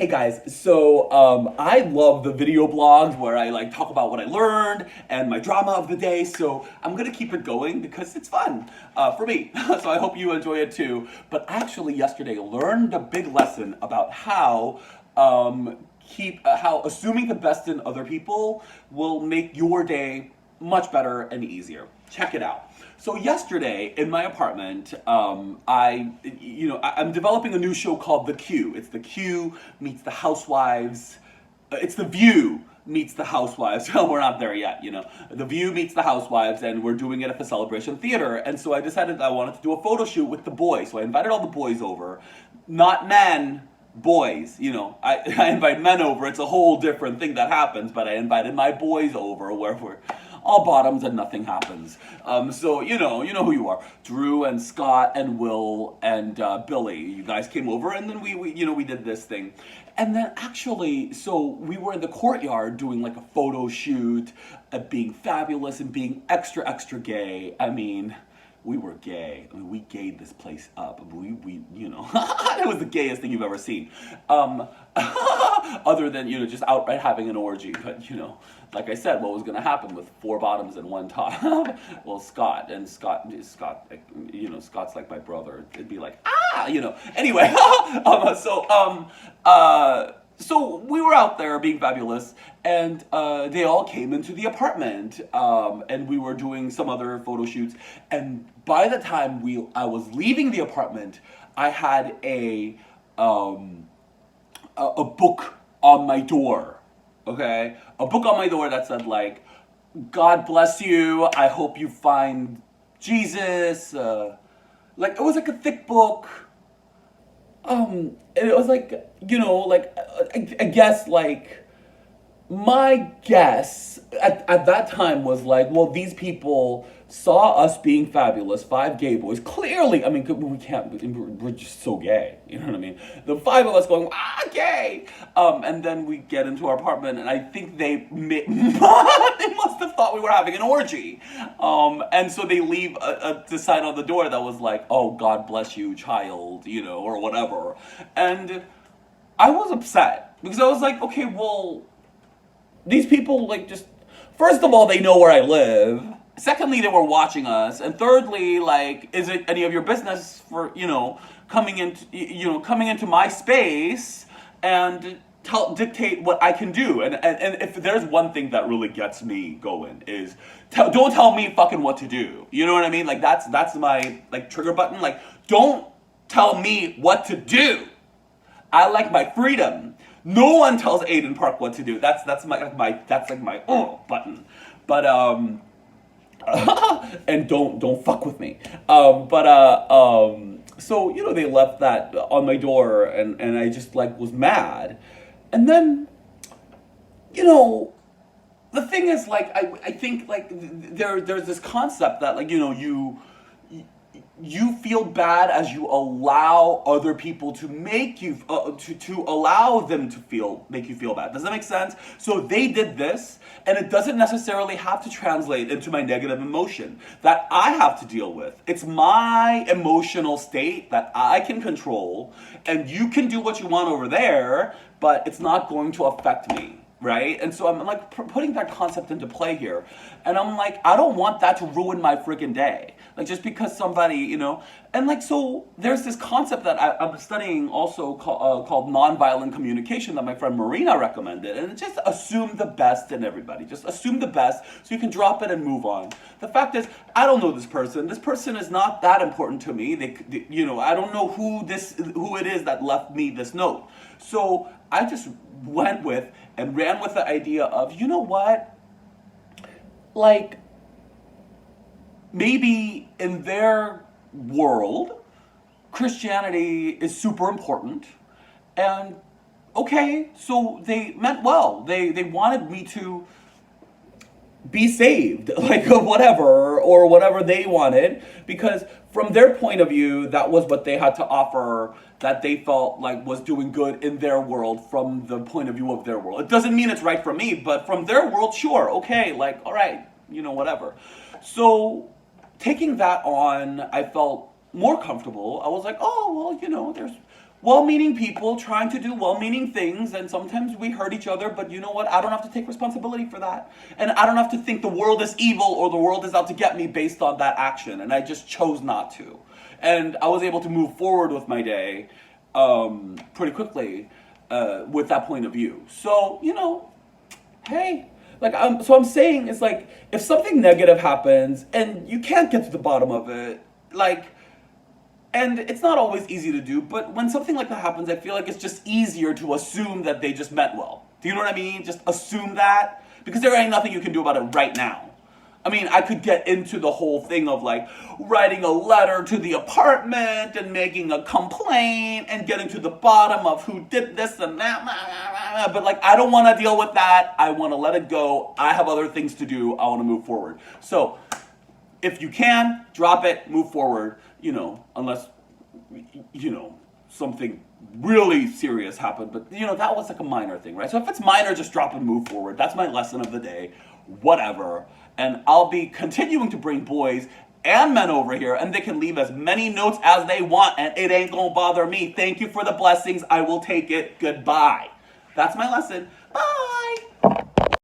Hey guys, so I love the video blogs where I like talk about what I learned and my drama of the day. So I'm gonna keep it going because it's fun for me. So I hope you enjoy it too. But I actually yesterday learned a big lesson about how assuming the best in other people will make your day much better and easier. Check it out. So yesterday in my apartment, I'm developing a new show called The Q. It's The Q meets the Housewives. It's The View meets the Housewives. We're not there yet, you know. The View meets the Housewives, and we're doing it at the Celebration Theater. And so I decided I wanted to do a photo shoot with the boys. So I invited all the boys over, not men. Boys, you know, I invite men over. It's a whole different thing that happens, but I invited my boys over where we're all bottoms and nothing happens. So you know who you are. Drew and Scott and Will and Billy. You guys came over, and then we did this thing, and then actually, so we were in the courtyard doing like a photo shoot, being fabulous and being extra extra gay. I mean. We were gay. I mean, we gayed this place up. We it was the gayest thing you've ever seen. Other than, just outright having an orgy. But, like I said, what was going to happen with four bottoms and one top? Well, Scott, Scott's like my brother. It'd be like, Anyway, so we were out there being fabulous, and they all came into the apartment, and we were doing some other photo shoots. And by the time I was leaving the apartment, I had a book on my door. Okay, a book on my door that said like, "God bless you. I hope you find Jesus." Like it was like a thick book. And it was like, I guess, like, my guess at that time was like, well, these people saw us being fabulous, five gay boys. Clearly, I mean, we're just so gay, you know what I mean? The five of us going, gay! And then we get into our apartment, and I think they must have thought we were having an orgy. And so they leave a sign on the door that was like, oh, God bless you, child, or whatever. And I was upset, because I was like, okay, well, these people, like, just, first of all, they know where I live. Secondly, they were watching us. And thirdly, like, is it any of your business for, coming into my space and dictate what I can do? And if there's one thing that really gets me going is, don't tell me fucking what to do. You know what I mean? Like, that's my, like, trigger button. Like, don't tell me what to do. I like my freedom. No one tells Aiden Park what to do. That's my button. But and don't fuck with me. So they left that on my door, and I just like was mad. And then the thing is, like, I think like there's this concept that, like, you feel bad as you allow other people to make you to allow them to make you feel bad. Does that make sense? So they did this, and it doesn't necessarily have to translate into my negative emotion that I have to deal with. It's my emotional state that I can control, and you can do what you want over there, but it's not going to affect me. Right? And so I'm like putting that concept into play here. And I'm like, I don't want that to ruin my freaking day. Like, just because somebody, and like, so there's this concept that I'm studying also called nonviolent communication that my friend Marina recommended. And it's just assume the best in everybody. Just assume the best so you can drop it and move on. The fact is, I don't know this person. This person is not that important to me. I don't know who it is that left me this note. So I just went with and ran with the idea of, you know what? Like, maybe in their world, Christianity is super important. And, okay, so they meant well. They wanted me to be saved, like whatever they wanted, because from their point of view, that was what they had to offer, that they felt like was doing good in their world from the point of view of their world. It doesn't mean it's right for me, but from their world, sure, okay, like, all right, whatever. So taking that on, I felt more comfortable. I was like, oh, well, well-meaning people trying to do well-meaning things, and sometimes we hurt each other, but you know what? I don't have to take responsibility for that. And I don't have to think the world is evil or the world is out to get me based on that action, and I just chose not to. And I was able to move forward with my day pretty quickly with that point of view. So, hey, like, so I'm saying is like, if something negative happens and you can't get to the bottom of it, like, and it's not always easy to do, but when something like that happens, I feel like it's just easier to assume that they just meant well. Do you know what I mean? Just assume that, because there ain't nothing you can do about it right now. I mean, I could get into the whole thing of like writing a letter to the apartment and making a complaint and getting to the bottom of who did this and that, but like, I don't want to deal with that. I want to let it go. I have other things to do. I want to move forward. So if you can, drop it, move forward, unless, something really serious happened. But, that was like a minor thing, right? So if it's minor, just drop and move forward. That's my lesson of the day. Whatever. And I'll be continuing to bring boys and men over here, and they can leave as many notes as they want, and it ain't gonna bother me. Thank you for the blessings. I will take it. Goodbye. That's my lesson. Bye.